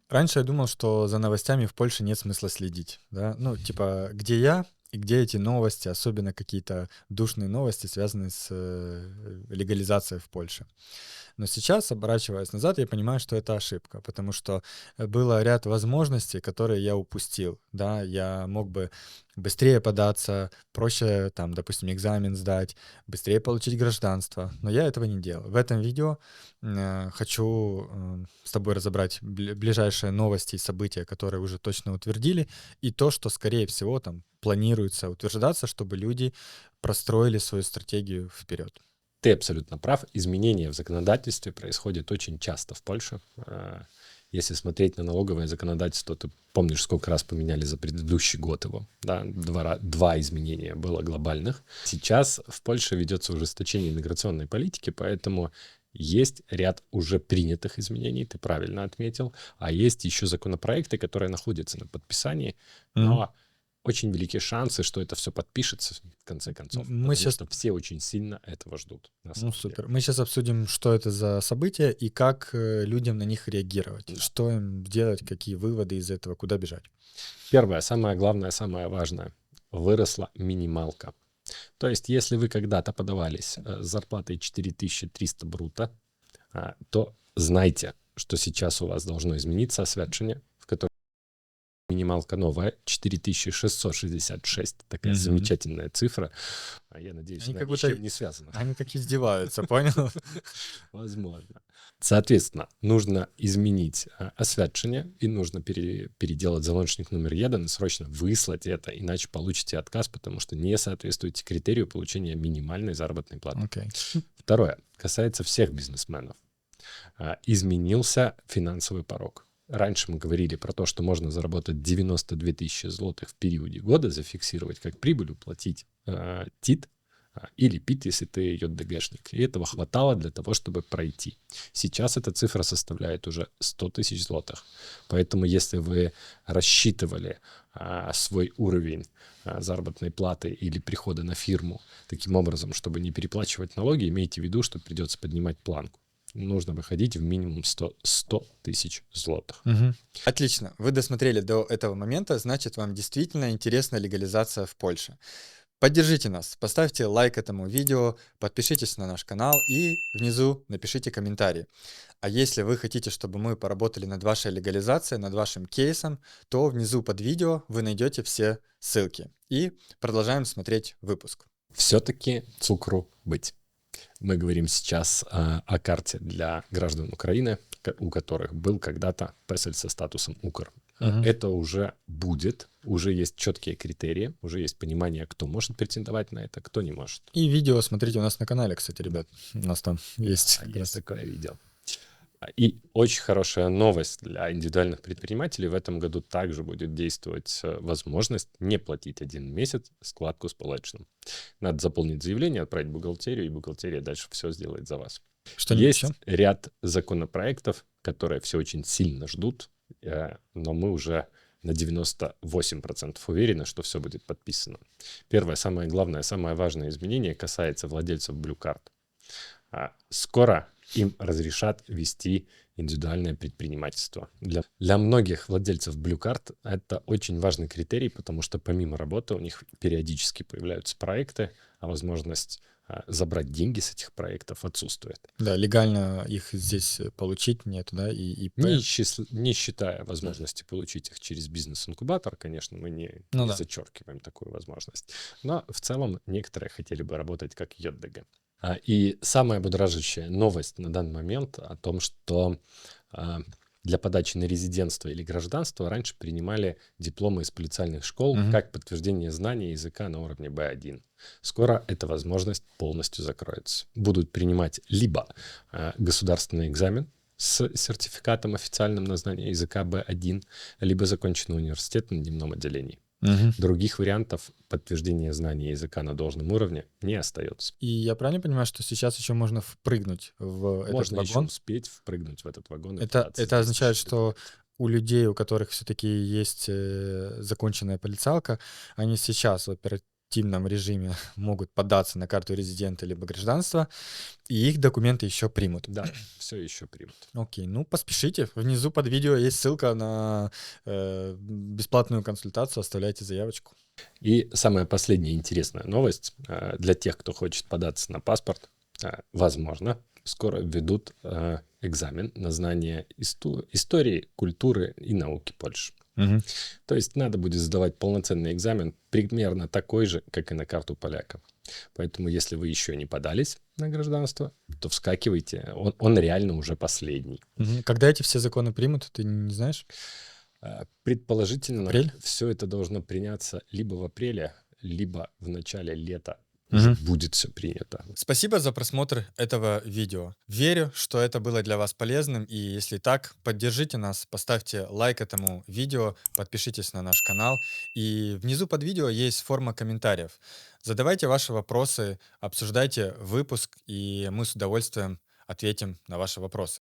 Раньше я думал, что за новостями в Польше нет смысла следить, да. Ну, типа, где я и где эти новости, особенно какие-то душные новости, связанные с легализацией в Польше. Но сейчас, оборачиваясь назад, я понимаю, что это ошибка, потому что было ряд возможностей, которые я упустил, да, я мог бы быстрее податься, проще, там, допустим, экзамен сдать, быстрее получить гражданство, но я этого не делал. В этом видео хочу с тобой разобрать ближайшие новости и события, которые уже точно утвердили, и то, что, скорее всего, там планируется утверждаться, чтобы люди простроили свою стратегию вперед. Ты абсолютно прав. Изменения в законодательстве происходят очень часто в Польше. Если смотреть на налоговое законодательство, ты помнишь, сколько раз поменяли за предыдущий год его? Да? Два изменения было глобальных. Сейчас в Польше ведется ужесточение миграционной политики, поэтому есть ряд уже принятых изменений, ты правильно отметил, а есть еще законопроекты, которые находятся на подписании, но очень великие шансы, что это все подпишется в конце концов, Мы потому сейчас что все очень сильно этого ждут. На Ну, самом деле. супер. Мы сейчас обсудим, что это за события и как людям на них реагировать. Да. Что им делать, какие выводы из этого, куда бежать. Первое, самое главное, самое важное. Выросла минималка. То есть, если вы когда-то подавались с зарплатой 4300 брута, то знайте, что сейчас у вас должно измениться освячение, в котором минималка новая, 4666. Такая замечательная цифра. Я надеюсь, Они она как ни с будто, чем не связана. они как издеваются, понял? Возможно. Соответственно, нужно изменить освячение и нужно переделать залончник номер 1 и срочно выслать это, иначе получите отказ, потому что не соответствуете критерию получения минимальной заработной платы. Okay. Второе. Касается всех бизнесменов. Изменился финансовый порог. Раньше мы говорили про то, что можно заработать 92 тысячи злотых в периоде года, зафиксировать как прибыль, уплатить ТИТ, или ПИТ, если ты ЙДГшник. И этого хватало для того, чтобы пройти. Сейчас эта цифра составляет уже 100 тысяч злотых. Поэтому если вы рассчитывали свой уровень заработной платы или прихода на фирму таким образом, чтобы не переплачивать налоги, имейте в виду, что придется поднимать планку. Нужно выходить в минимум 100 тысяч злотых. Угу. Отлично. Вы досмотрели до этого момента, значит, вам действительно интересна легализация в Польше. Поддержите нас, поставьте лайк этому видео, подпишитесь на наш канал и внизу напишите комментарий. А если вы хотите, чтобы мы поработали над вашей легализацией, над вашим кейсом, то внизу под видео вы найдете все ссылки. И продолжаем смотреть выпуск. Все-таки цукру быть. Мы говорим сейчас о карте для граждан Украины, у которых был когда-то песель со статусом УКР. Это уже будет, уже есть четкие критерии, уже есть понимание, кто может претендовать на это, кто не может. И видео смотрите у нас на канале, кстати, ребят. У нас там есть. Есть такое видео. И очень хорошая новость для индивидуальных предпринимателей. В этом году также будет действовать возможность не платить 1 месяц складку с полечным. Надо заполнить заявление, отправить в бухгалтерию, и бухгалтерия дальше все сделает за вас. Есть ряд законопроектов, которые все очень сильно ждут, но мы уже на 98% уверены, что все будет подписано. Первое, самое главное, самое важное изменение касается владельцев Blue Card. Скоро им разрешат вести индивидуальное предпринимательство. Для многих владельцев Blue Card это очень важный критерий, потому что помимо работы у них периодически появляются проекты, а возможность забрать деньги с этих проектов отсутствует. Да, легально их здесь получить нет, да, и ИП. Не считая возможности получить их через бизнес-инкубатор, конечно, мы не зачеркиваем такую возможность. Но в целом некоторые хотели бы работать как ЙДГ. И самая будоражащая новость на данный момент о том, что для подачи на резидентство или гражданство раньше принимали дипломы из полициальных школ как подтверждение знания языка на уровне B1. Скоро эта возможность полностью закроется. Будут принимать либо государственный экзамен с сертификатом официальным на знание языка B1, либо законченный университет на дневном отделении. Других вариантов подтверждения знания языка на должном уровне не остается. И я правильно понимаю, что сейчас еще можно впрыгнуть в этот можно вагон? Можно еще успеть впрыгнуть в этот вагон. Это означает, что у людей, у которых все-таки есть законченная полицалка, они сейчас, активном режиме могут податься на карту резидента либо гражданства, и их документы еще примут. Да, все еще примут. Окей, ну поспешите. Внизу под видео есть ссылка на бесплатную консультацию. Оставляйте заявочку. И самая последняя интересная новость для тех, кто хочет податься на паспорт. Возможно, скоро введут экзамен на знание истории, культуры и науки Польши. Мгм. То есть надо будет сдавать полноценный экзамен, примерно такой же, как и на карту поляка. Поэтому, если вы еще не подались на гражданство, то вскакивайте. Он реально уже последний. Мгм. Когда эти все законы примут, ты не знаешь? Предположительно, Апрель? все это должно приняться либо в апреле, либо в начале лета. Мгм. Уже будет все принято. Спасибо за просмотр этого видео. Верю, что это было для вас полезным, и если так, поддержите нас, поставьте лайк этому видео, подпишитесь на наш канал, и внизу под видео есть форма комментариев. Задавайте ваши вопросы, обсуждайте выпуск, и мы с удовольствием ответим на ваши вопросы.